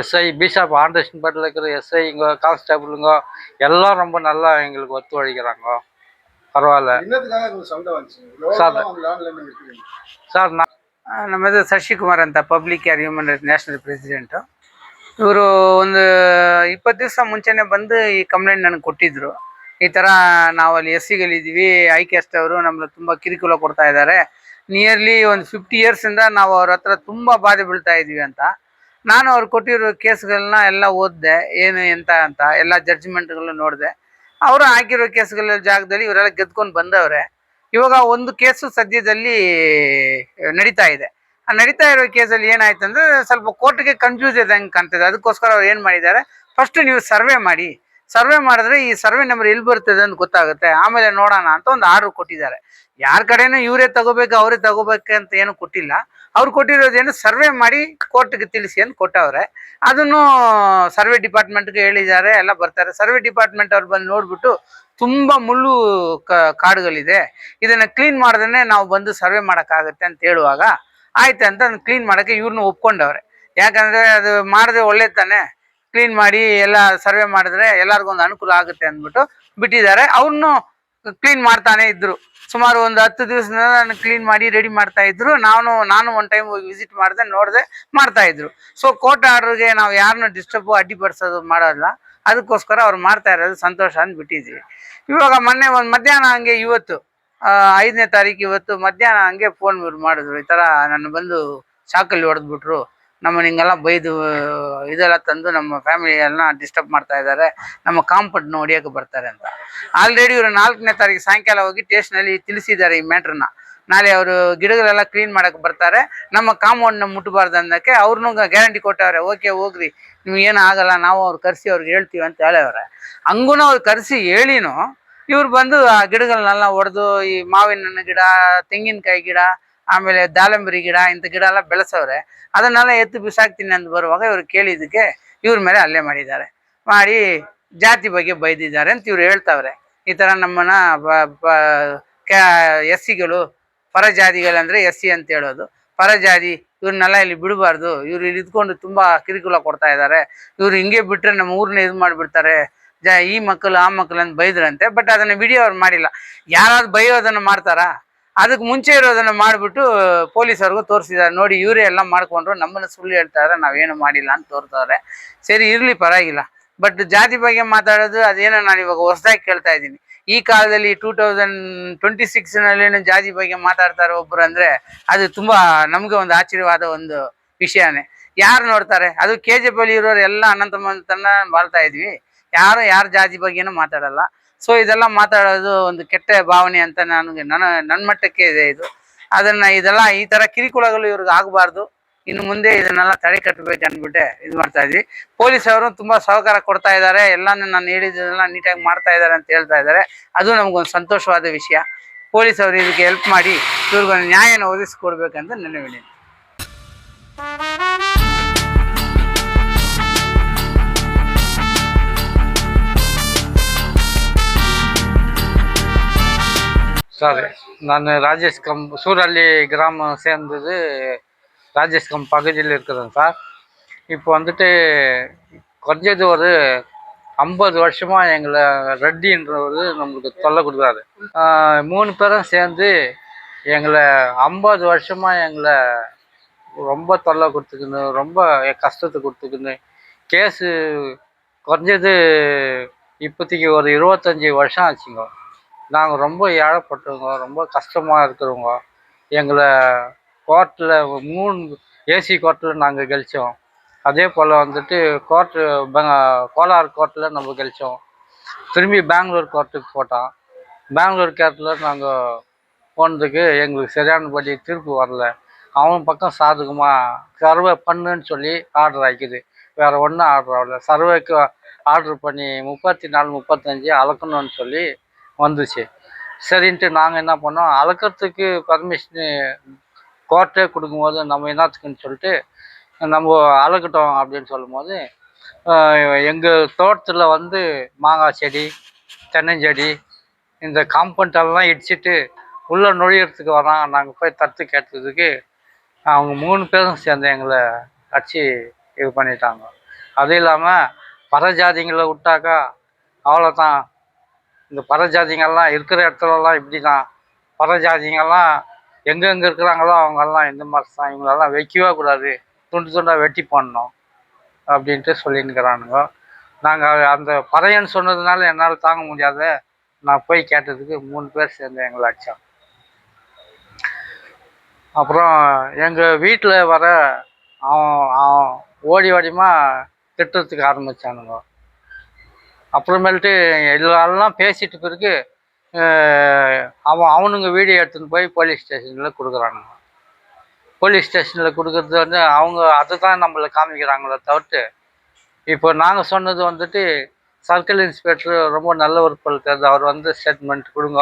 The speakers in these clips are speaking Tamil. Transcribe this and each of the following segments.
எஸ்ஐ பிஷாப் ஆண்டர்ஷன் பேட்டில் இருக்கிற எஸ்ஐங்க கான்ஸ்டபிளுங்க எல்லாம் ரொம்ப நல்லா எங்களுக்கு ஒத்துழைக்கிறாங்க. பரவாயில்ல சார். సార్ ನಮ್ಮ ಹೆಸರು ಶಶಿಕುಮಾರ್ ಅಂತ public care human rights national president. ಇವರು ಒಂದು 20 ದಿವಸ ಮುಂಚೆನೇ ಬಂದು ಈ ಕಂಪ್ಲೇಂಟ್ ನನಗೆ ಕೊಟ್ಟಿದ್ದರು. ಈ ಥರ ನಾವು ಅಲ್ಲಿ ಎಸ್ ಸಿಗಳಿದ್ದೀವಿ, ಐ ಕ್ಯಾಸ್ಟ್ ಅವರು ನಮ್ಮನ್ನು ತುಂಬ ಕಿರುಕುಳ ಕೊಡ್ತಾ ಇದ್ದಾರೆ, ನಿಯರ್ಲಿ ಒಂದು 50 ಇಯರ್ಸಿಂದ ನಾವು ಅವ್ರ ಹತ್ರ ತುಂಬ ಬಾಧೆ ಬೀಳ್ತಾ ಇದ್ದೀವಿ ಅಂತ. ನಾನು ಅವ್ರು ಕೊಟ್ಟಿರೋ ಕೇಸ್ಗಳನ್ನ ಎಲ್ಲ ಓದಿದೆ, ಏನು ಎಂತ ಅಂತ ಎಲ್ಲ ಜಡ್ಜ್ಮೆಂಟ್ಗಳು ನೋಡಿದೆ. ಅವರು ಹಾಕಿರೋ ಕೇಸ್ಗಳ ಜಾಗದಲ್ಲಿ ಇವರೆಲ್ಲ ಗೆದ್ಕೊಂಡು ಬಂದವ್ರೆ. ಇವಾಗ ಒಂದು ಕೇಸು ಸದ್ಯದಲ್ಲಿ ನಡೀತಾ ಇದೆ. ಆ ನಡೀತಾ ಇರೋ ಕೇಸಲ್ಲಿ ಏನಾಯ್ತು ಅಂದರೆ ಸ್ವಲ್ಪ ಕೋರ್ಟ್ಗೆ ಕನ್ಫ್ಯೂಸ್ ಇದೆ ಹಂಗೆ ಕಾಣ್ತದೆ. ಅದಕ್ಕೋಸ್ಕರ ಅವ್ರು ಏನು ಮಾಡಿದ್ದಾರೆ, ಫಸ್ಟ್ ನೀವು ಸರ್ವೆ ಮಾಡಿ, ಸರ್ವೆ ಮಾಡಿದ್ರೆ ಈ ಸರ್ವೆ ನಂಬರ್ ಎಲ್ಲಿ ಬರ್ತದೆ ಅಂತ ಗೊತ್ತಾಗುತ್ತೆ, ಆಮೇಲೆ ನೋಡೋಣ ಅಂತ ಒಂದು ಆರ್ಡರ್ ಕೊಟ್ಟಿದ್ದಾರೆ. ಯಾರ ಕಡೆನೂ ಇವರೇ ತಗೋಬೇಕು ಅವರೇ ತಗೋಬೇಕಂತ ಏನು ಕೊಟ್ಟಿಲ್ಲ. ಅವ್ರು ಕೊಟ್ಟಿರೋದೇನು ಸರ್ವೆ ಮಾಡಿ ಕೋರ್ಟ್ಗೆ ತಿಳಿಸಿ ಅಂತ ಕೊಟ್ಟವ್ರೆ. ಅದನ್ನು ಸರ್ವೆ ಡಿಪಾರ್ಟ್ಮೆಂಟ್ಗೆ ಹೇಳಿದ್ದಾರೆ, ಎಲ್ಲ ಬರ್ತಾರೆ. ಸರ್ವೆ ಡಿಪಾರ್ಟ್ಮೆಂಟ್ ಅವ್ರು ಬಂದು ನೋಡ್ಬಿಟ್ಟು ತುಂಬ ಮುಳ್ಳು ಕಾಡುಗಳಿದೆ, ಇದನ್ನು ಕ್ಲೀನ್ ಮಾಡ್ದೇ ನಾವು ಬಂದು ಸರ್ವೆ ಮಾಡೋಕ್ಕಾಗತ್ತೆ ಅಂತ ಹೇಳುವಾಗ ಆಯ್ತು ಅಂತ ಅದನ್ನು ಕ್ಲೀನ್ ಮಾಡೋಕ್ಕೆ ಇವ್ರನ್ನ ಒಪ್ಕೊಂಡವ್ರೆ. ಯಾಕಂದರೆ ಅದು ಮಾಡಿದ್ರೆ ಒಳ್ಳೆ ತಾನೆ, ಕ್ಲೀನ್ ಮಾಡಿ ಎಲ್ಲ ಸರ್ವೆ ಮಾಡಿದ್ರೆ ಎಲ್ಲರಿಗೊಂದು ಅನುಕೂಲ ಆಗುತ್ತೆ ಅಂದ್ಬಿಟ್ಟು ಬಿಟ್ಟಿದ್ದಾರೆ. ಅವ್ರನ್ನೂ ಕ್ಲೀನ್ ಮಾಡ್ತಾನೆ ಇದ್ರು. ಸುಮಾರು ಒಂದು 10 ದಿವಸದಿಂದ ನಾನು ಕ್ಲೀನ್ ಮಾಡಿ ರೆಡಿ ಮಾಡ್ತಾ ಇದ್ರು. ನಾನು ಒಂದು ಟೈಮ್ ಹೋಗಿ ವಿಸಿಟ್ ಮಾಡಿದೆ, ನೋಡಿದೆ, ಮಾಡ್ತಾ ಇದ್ರು. ಸೊ ಕೋರ್ಟ್ ಆರ್ಡರ್ಗೆ ನಾವು ಯಾರನ್ನೂ ಡಿಸ್ಟರ್ಬು ಅಡ್ಡಿಪಡಿಸೋದು ಮಾಡೋಲ್ಲ. ಅದಕ್ಕೋಸ್ಕರ ಅವ್ರು ಮಾಡ್ತಾ ಇರೋದು ಸಂತೋಷ ಅಂತ ಬಿಟ್ಟಿದ್ವಿ. ಇವಾಗ ಮೊನ್ನೆ ಒಂದು ಮಧ್ಯಾಹ್ನ ಹಂಗೆ ಇವತ್ತು 5ನೇ ತಾರೀಕು ಇವತ್ತು ಮಧ್ಯಾಹ್ನ ಹಂಗೆ ಫೋನ್ ಮಾಡಿದ್ರು, ಈ ಥರ ನನ್ನ ಬಂದು ಚಾಕಲ್ಲಿ ಹೊಡೆದ್ಬಿಟ್ರು, ನಮ್ಮನ್ನು ಹಿಂಗೆಲ್ಲ ಬೈದು ಇದೆಲ್ಲ ತಂದು ನಮ್ಮ ಫ್ಯಾಮಿಲಿಯೆಲ್ಲ ಡಿಸ್ಟರ್ಬ್ ಮಾಡ್ತಾ ಇದ್ದಾರೆ, ನಮ್ಮ ಕಾಂಪೌಂಡ್ನ ಹೊಡಿಯೋಕೆ ಬರ್ತಾರೆ ಅಂತ. ಆಲ್ರೆಡಿ ಇವರು 4ನೇ ತಾರೀಕು ಸಾಯಂಕಾಲ ಹೋಗಿ ಸ್ಟೇಷನಲ್ಲಿ ತಿಳಿಸಿದ್ದಾರೆ ಈ ಮ್ಯಾಟ್ರನ್ನ. ನಾಳೆ ಅವರು ಗಿಡಗಳೆಲ್ಲ ಕ್ಲೀನ್ ಮಾಡೋಕೆ ಬರ್ತಾರೆ, ನಮ್ಮ ಕಾಂಪೌಂಡ್ನ ಮುಟ್ಟಬಾರ್ದು ಅನ್ನೋಕ್ಕೆ ಅವ್ರನ್ನೂ ಗ್ಯಾರಂಟಿ ಕೊಟ್ಟವ್ರೆ. ಓಕೆ ಹೋಗ್ರಿ, ನಿಮ್ಗೇನು ಆಗಲ್ಲ, ನಾವು ಅವ್ರು ಕರೆಸಿ ಅವ್ರಿಗೆ ಹೇಳ್ತೀವಿ ಅಂತ ಹೇಳವ್ರೆ. ಹಂಗೂ ಅವ್ರು ಕರೆಸಿ ಹೇಳಿನೂ ಇವ್ರು ಬಂದು ಆ ಗಿಡಗಳನ್ನೆಲ್ಲ ಹೊಡೆದು ಈ ಮಾವಿನ ಹಣ್ಣು ಗಿಡ, ತೆಂಗಿನಕಾಯಿ ಗಿಡ, ಆಮೇಲೆ ದಾಳಂಬರಿ ಗಿಡ, ಇಂಥ ಗಿಡ ಎಲ್ಲ ಬೆಳೆಸವ್ರೆ. ಅದನ್ನೆಲ್ಲ ಎತ್ತು ಬಿಸಾಕ್ತೀನಿ ಅಂತ ಬರುವಾಗ ಇವ್ರು ಕೇಳಿದ್ದಕ್ಕೆ ಇವ್ರ ಮೇಲೆ ಹಲ್ಲೆ ಮಾಡಿದ್ದಾರೆ. ಮಾಡಿ ಜಾತಿ ಬಗ್ಗೆ ಬೈದಿದ್ದಾರೆ ಅಂತ ಇವ್ರು ಹೇಳ್ತಾವ್ರೆ. ಈ ಥರ ನಮ್ಮನ್ನು ಎಸ್ ಸಿಗಳು, ಪರಜಾತಿಗಳಂದರೆ ಎಸ್ ಸಿ ಅಂತ ಹೇಳೋದು, ಪರಜಾತಿ ಇವ್ರನ್ನೆಲ್ಲ ಇಲ್ಲಿ ಬಿಡಬಾರ್ದು, ಇವ್ರು ಇಲ್ಲಿ ಇದ್ಕೊಂಡು ತುಂಬ ಕಿರುಕುಳ ಕೊಡ್ತಾ ಇದ್ದಾರೆ, ಇವ್ರು ಹಿಂಗೆ ಬಿಟ್ಟರೆ ನಮ್ಮ ಊರನ್ನ ಇದು ಮಾಡಿಬಿಡ್ತಾರೆ, ಈ ಮಕ್ಕಳು ಆ ಮಕ್ಕಳು ಅಂತ ಬೈದ್ರಂತೆ. ಬಟ್ ಅದನ್ನು ವಿಡಿಯೋ ಅವ್ರು ಮಾಡಿಲ್ಲ. ಯಾರಾದ್ರು ಬೈಯೋದನ್ನು ಮಾಡ್ತಾರಾ? ಅದಕ್ಕೆ ಮುಂಚೆ ಇರೋದನ್ನು ಮಾಡಿಬಿಟ್ಟು ಪೊಲೀಸವ್ರಿಗೂ ತೋರಿಸಿದ್ದಾರೆ, ನೋಡಿ ಇವರೇ ಎಲ್ಲ ಮಾಡ್ಕೊಂಡ್ರು, ನಮ್ಮನ್ನು ಸುಳ್ಳು ಹೇಳ್ತಾರೆ, ನಾವೇನು ಮಾಡಿಲ್ಲ ಅಂತ ತೋರ್ತಾರೆ. ಸರಿ ಇರಲಿ, ಪರವಾಗಿಲ್ಲ. ಬಟ್ ಜಾತಿ ಬಗ್ಗೆ ಮಾತಾಡೋದು ಅದೇನೋ ನಾನು ಇವಾಗ ಹೊಸದಾಗಿ ಕೇಳ್ತಾ ಇದ್ದೀನಿ. ಈ ಕಾಲದಲ್ಲಿ 2026ನಲ್ಲಿ ಜಾತಿ ಬಗ್ಗೆ ಮಾತಾಡ್ತಾರೆ ಒಬ್ಬರು ಅಂದರೆ ಅದು ತುಂಬ ನಮಗೆ ಒಂದು ಆಶ್ಚರ್ಯವಾದ ಒಂದು ವಿಷಯನೇ. ಯಾರು ನೋಡ್ತಾರೆ? ಅದು KGF ಅಲ್ಲಿ ಇರೋರು ಎಲ್ಲ ಅನಂತಮಂತನ ಬಾಳ್ತಾ ಇದ್ವಿ, ಯಾರ ಜಾತಿ ಬಗ್ಗೆನೂ ಮಾತಾಡಲ್ಲ. ಸೊ ಇದೆಲ್ಲ ಮಾತಾಡೋದು ಒಂದು ಕೆಟ್ಟ ಭಾವನೆ ಅಂತ ನನ್ನ ಮಟ್ಟಕ್ಕೆ ಇದೆ ಇದು. ಇದೆಲ್ಲ ಈ ಥರ ಕಿರುಕುಳಗಳು ಇವ್ರಿಗೆ ಆಗಬಾರ್ದು. ಇನ್ನು ಮುಂದೆ ಇದನ್ನೆಲ್ಲ ತಡೆ ಕಟ್ಟಬೇಕು ಅಂದ್ಬಿಟ್ಟೆ ಇದು ಮಾಡ್ತಾ ಇದ್ವಿ. ಪೊಲೀಸವರು ತುಂಬ ಸಹಕಾರ ಕೊಡ್ತಾ ಇದ್ದಾರೆ, ಎಲ್ಲನೂ ನಾನು ಹೇಳಿದ್ದೆಲ್ಲ ನೀಟಾಗಿ ಮಾಡ್ತಾ ಇದ್ದಾರೆ ಅಂತ ಹೇಳ್ತಾ ಇದ್ದಾರೆ. ಅದು ನಮಗೊಂದು ಸಂತೋಷವಾದ ವಿಷಯ. ಪೊಲೀಸವರು ಇದಕ್ಕೆ ಹೆಲ್ಪ್ ಮಾಡಿ ಇವ್ರಿಗೊಂದು ನ್ಯಾಯನ ಒದಗಿಸ್ಕೊಡ್ಬೇಕಂತ ನನ್ನ ವಿನಂತಿ. சார், நான் ராஜேஷ் சூரள்ளி கிராமம் சேர்ந்தது ராஜேஷ் பகுதியில் இருக்கிறேன் சார். இப்போ வந்துட்டு குறைஞ்சது ஒரு 50 வருஷமாக எங்களை ரெட்டின்றவர் நம்மளுக்கு தொல்லை கொடுக்குறாரு. 3 பேரும் சேர்ந்து எங்களை 50 வருஷமாக எங்களை ரொம்ப தொல்லை கொடுத்துக்குன்னு, ரொம்ப கஷ்டத்தை கொடுத்துக்குன்னு, கேஸு குறைஞ்சது இப்போதைக்கு ஒரு 25 வருஷம் ஆச்சுங்க. நாங்கள் ரொம்ப ஏழைப்பட்டவங்க, ரொம்ப கஷ்டமாக இருக்கிறவங்க. எங்களை கோர்ட்டில் 3 ஏசி கோர்ட்டில் நாங்கள் கழித்தோம். அதே போல் வந்துட்டு கோலார் கோர்ட்டில் நம்ம கழித்தோம். திரும்பி பெங்களூர் கோர்ட்டுக்கு போட்டோம். பெங்களூர் கோர்ட்டில் நாங்கள் போனதுக்கு எங்களுக்கு சரியானபடி தீர்ப்பு வரல. அவன் பக்கம் சாதகமாக சர்வே பண்ணுன்னு சொல்லி ஆர்டர் ஆகிக்குது, வேறு ஒன்றும் ஆர்டர் ஆகல. சர்வேக்கு ஆர்டர் பண்ணி 34, 35 அளக்கணும்னு சொல்லி வந்துச்சு. சரின்ட்டு நாங்கள் என்ன பண்ணோம், அளக்கிறதுக்கு பர்மிஷனு கோர்ட்டே கொடுக்கும்போது நம்ம என்னத்துக்குன்னு சொல்லிட்டு நம்ம அளக்கட்டும் அப்படின்னு சொல்லும்போது, எங்கள் தோட்டத்தில் வந்து மாங்காய் செடி, தென்னஞ்செடி, இந்த காம்பவுண்டெல்லாம் இடிச்சிட்டு உள்ளே நுழையிறதுக்கு வரான். நாங்கள் போய் தடுத்து கேட்டதுக்கு அவங்க 3 பேரும் சேர்ந்து எங்களை அடித்து இது பண்ணிட்டாங்க. அதுவும் இல்லாமல் பறஜாதிங்களை விட்டாக்கா அவ்வளோதான். இந்த பறஜாதிங்கள்லாம் இருக்கிற இடத்துலலாம் இப்படி தான். பறஜாதிங்கெல்லாம் எங்கெங்கே இருக்கிறாங்களோ அவங்கெல்லாம் இந்த மாதிரி தான். இவங்களெல்லாம் வைக்கவே கூடாது, துண்டு துண்டாக வெட்டி போடணும் அப்படின்ட்டு சொல்லின்னுக்கிறானுங்க. நாங்கள் அந்த பறையன்னு சொன்னதுனால என்னால் தாங்க முடியாத நான் போய் கேட்டதுக்கு 3 பேர் சேர்ந்து எங்களை அடித்தோம். அப்புறம் எங்கள் வீட்டில் வர அவன் அவன் ஓடி ஓடியமாக திட்டுறதுக்கு ஆரம்பித்தானுங்க. அப்புறமேல்ட்டு எல்லாம் பேசிட்டு பிறகு அவனுங்க வீடியோ எடுத்துன்னு போய் போலீஸ் ஸ்டேஷனில் கொடுக்குறானுங்க. போலீஸ் ஸ்டேஷனில் கொடுக்குறது வந்து அவங்க அதை தான் நம்மளை காமிக்கிறாங்களே தவிர்த்து, இப்போ நாங்கள் சொன்னது வந்துட்டு சர்க்கிள் இன்ஸ்பெக்டர் ரொம்ப நல்ல ஒரு பழுத்தது. அவர் வந்து ஸ்டேட்மெண்ட் கொடுங்க,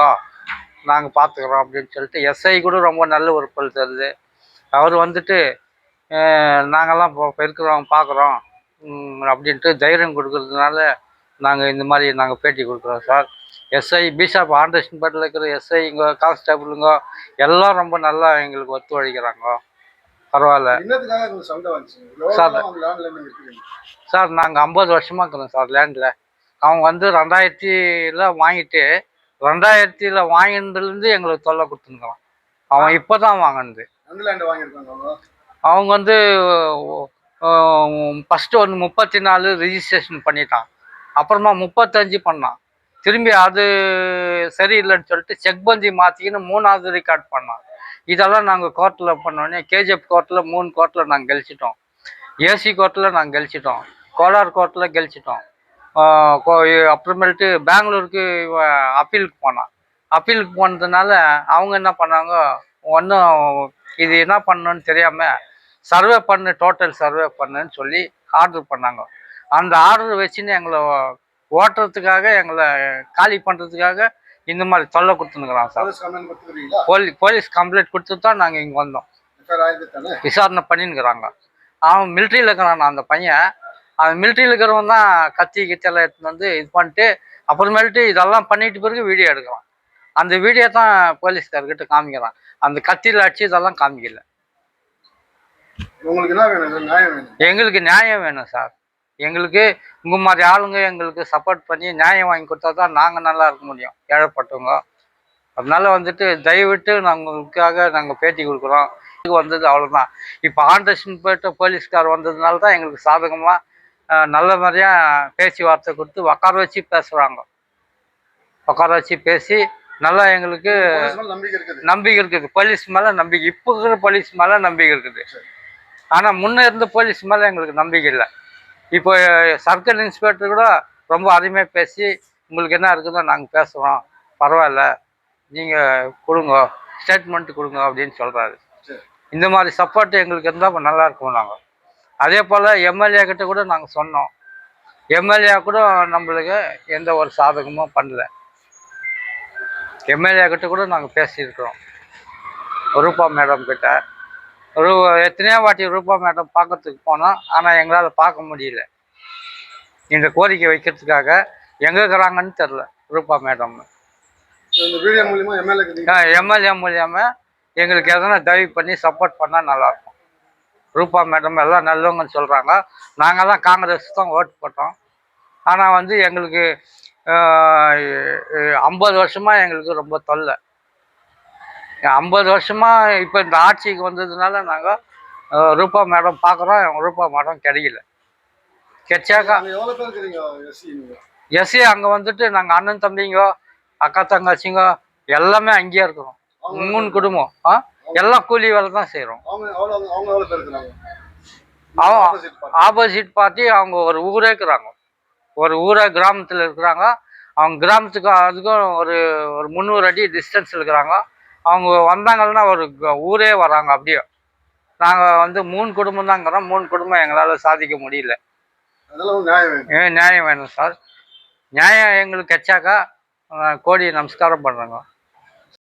நாங்கள் பார்த்துக்குறோம் அப்படின்னு சொல்லிட்டு. எஸ்ஐ கூட ரொம்ப நல்ல ஒரு பழுத்தது. அவர் வந்துட்டு நாங்கள்லாம் இப்போ இருக்கிறோம் பார்க்குறோம் அப்படின்ட்டு தைரியம் கொடுக்கறதுனால நாங்கள் இந்த மாதிரி நாங்கள் பேட்டி கொடுக்குறோம் சார். எஸ்ஐ பிஷப் ஆண்டர்ஸ்பேட்டில் இருக்கிற எஸ்ஐங்க, கான்ஸ்டபிளுங்க எல்லாம் ரொம்ப நல்லா எங்களுக்கு ஒத்துழைக்கிறாங்க. பரவாயில்ல சார். சார் நாங்கள் 50 வருஷமாக இருக்கிறோம் சார் லேண்டில். அவங்க வந்து 2000 வாங்கிட்டு 2000 வாங்கினதுலேருந்து எங்களுக்கு தொல்லை கொடுத்துருக்குறான். அவன் இப்போ தான் வாங்கினது. அவங்க வந்து ஃபஸ்ட்டு வந்து 34 ரிஜிஸ்ட்ரேஷன் பண்ணிட்டான். அப்புறமா 35 பண்ணான். திரும்பி அது சரியில்லைன்னு சொல்லிட்டு செக் பந்தி மாற்றிக்கின்னு 3வது ரெக்கார்ட் பண்ணான். இதெல்லாம் நாங்கள் கோர்ட்டில் பண்ணோடனே கேஜிஎஃப் கோர்ட்டில் 3 கோர்ட்டில் நாங்கள் கெலிச்சிட்டோம். ஏசி கோர்ட்டில் நாங்கள் கெலிச்சிட்டோம். கோலார் கோர்ட்டில் கெலிச்சிட்டோம். அப்புறமேல்ட்டு பெங்களூருக்கு அப்பீலுக்கு போனான். அப்பீலுக்கு போனதுனால அவங்க என்ன பண்ணாங்க, ஒன்றும் இது என்ன பண்ணணுன்னு தெரியாமல் சர்வே பண்ணு, டோட்டல் சர்வே பண்ணுன்னு சொல்லி ஆர்டர் பண்ணாங்க. அந்த ஆர்டர் வச்சுன்னு எங்களை ஓட்டுறதுக்காக, எங்களை காலி பண்ணுறதுக்காக இந்த மாதிரி தொல்லை கொடுத்துனுக்குறான் சார். போலீஸ் கம்ப்ளைண்ட் கொடுத்து தான் நாங்கள் இங்கே வந்தோம். விசாரணை பண்ணின்னுக்குறாங்க. அவன் மிலிட்ரியில் இருக்கிறான் அந்த பையன். அவன் மிலிட்ரியில் இருக்கிறவன் தான் கத்தி கிச்செல்லாம் எடுத்துன்னு வந்து இது பண்ணிட்டு அப்புறமேல்ட்டு இதெல்லாம் பண்ணிட்டு பிறகு வீடியோ எடுக்கிறான். அந்த வீடியோ தான் போலீஸ்கார்கிட்ட காமிக்கிறான். அந்த கத்தியில் அடிச்சு இதெல்லாம் காமிக்கல. உங்களுக்கு என்ன வேணும்? நியாயம் வேணும். எங்களுக்கு நியாயம் வேணும் சார். எங்களுக்கு உங்கள் மாதிரி ஆளுங்க எங்களுக்கு சப்போர்ட் பண்ணி நியாயம் வாங்கி கொடுத்தா தான் நாங்கள் நல்லா இருக்க முடியும், ஏழைப்பட்டவங்க. அதனால வந்துட்டு தயவுவிட்டு நாங்களுக்காக நாங்கள் பேட்டி கொடுக்குறோம். வந்தது அவ்வளோதான். இப்போ ஆண்டர்ஷன் போய்ட்டு போலீஸ்கார் வந்ததுனால தான் எங்களுக்கு சாதகமாக நல்ல மாதிரியாக பேச்சுவார்த்தை கொடுத்து உட்கார வச்சு பேசுகிறாங்க. உட்கார வச்சு பேசி நல்லா எங்களுக்கு நம்பிக்கை இருக்குது. போலீஸ் மேலே நம்பிக்கை, இப்போ இருக்கிற போலீஸ் மேலே நம்பிக்கை இருக்குது. ஆனால் முன்னே இருந்த போலீஸ் மேலே எங்களுக்கு நம்பிக்கை இல்லை. இப்போ சர்க்கிள் இன்ஸ்பெக்டர் கூட ரொம்ப அருமையாக பேசி உங்களுக்கு என்ன இருக்குதோ நாங்கள் பேசுகிறோம், பரவாயில்ல, நீங்கள் கொடுங்க, ஸ்டேட்மெண்ட்டு கொடுங்க அப்படின்னு சொல்கிறாரு. இந்த மாதிரி சப்போர்ட் எங்களுக்கு இருந்தால் நல்லா இருக்கும். நாங்கள் அதே போல் எம்எல்ஏ கிட்ட கூட நாங்கள் சொன்னோம். எம்எல்ஏ கூட நம்மளுக்கு எந்த ஒரு சாதகமும் பண்ணல. எம்எல்ஏ கிட்ட கூட நாங்கள் பேசியிருக்கிறோம். ரூபா மேடம் கிட்ட எத்தனையோ வாட்டி ரூபா மேடம் பார்க்கறதுக்கு போனோம். ஆனால் எங்களால் பார்க்க முடியல. இந்த கோரிக்கை வைக்கிறதுக்காக எங்கே இருக்கிறாங்கன்னு தெரில ரூபா மேடம். எம்எல்ஏ மூலியமாக எங்களுக்கு எதனா தயவு பண்ணி சப்போர்ட் பண்ணால் நல்லாயிருக்கும். ரூபா மேடம் எல்லாம் நல்லவங்கன்னு சொல்கிறாங்க. நாங்கள்லாம் காங்கிரஸ் தான் ஓட்டு போட்டோம். ஆனால் வந்து எங்களுக்கு 50 வருஷமாக எங்களுக்கு ரொம்ப தொல்லை. 50 வருஷமாக இப்போ இந்த ஆட்சிக்கு வந்ததுனால நாங்கள் ரூபா மேடம் பார்க்குறோம். ரூபா மேடம் கிடைக்கல. கிடைச்சாக்கா எஸ்சி அங்கே வந்துட்டு நாங்கள் அண்ணன் தம்பிங்க, அக்கா தங்கச்சிங்க எல்லாமே அங்கேயே இருக்கிறோம். 3 குடும்பம் எல்லாம் கூலி வேலை தான் செய்கிறோம். ஆப்போசிட் பார்ட்டி அவங்க ஒரு ஊரே இருக்கிறாங்க. ஒரு ஊரே கிராமத்தில் இருக்கிறாங்க. அவங்க கிராமத்துக்கு அதுக்கும் ஒரு 300 அடி டிஸ்டன்ஸ் இருக்கிறாங்க. அவங்க வந்தாங்கன்னா ஒரு ஊரே வராங்க. அப்படியே நாங்கள் வந்து 3 குடும்பம் தாங்கிறோம். 3 குடும்பம் எங்களால் சாதிக்க முடியல. நியாயம் வேணும் சார். நியாயம் எங்களுக்கு கிடைச்சாக்கா கோடி நமஸ்காரம் பண்ணுறோங்க.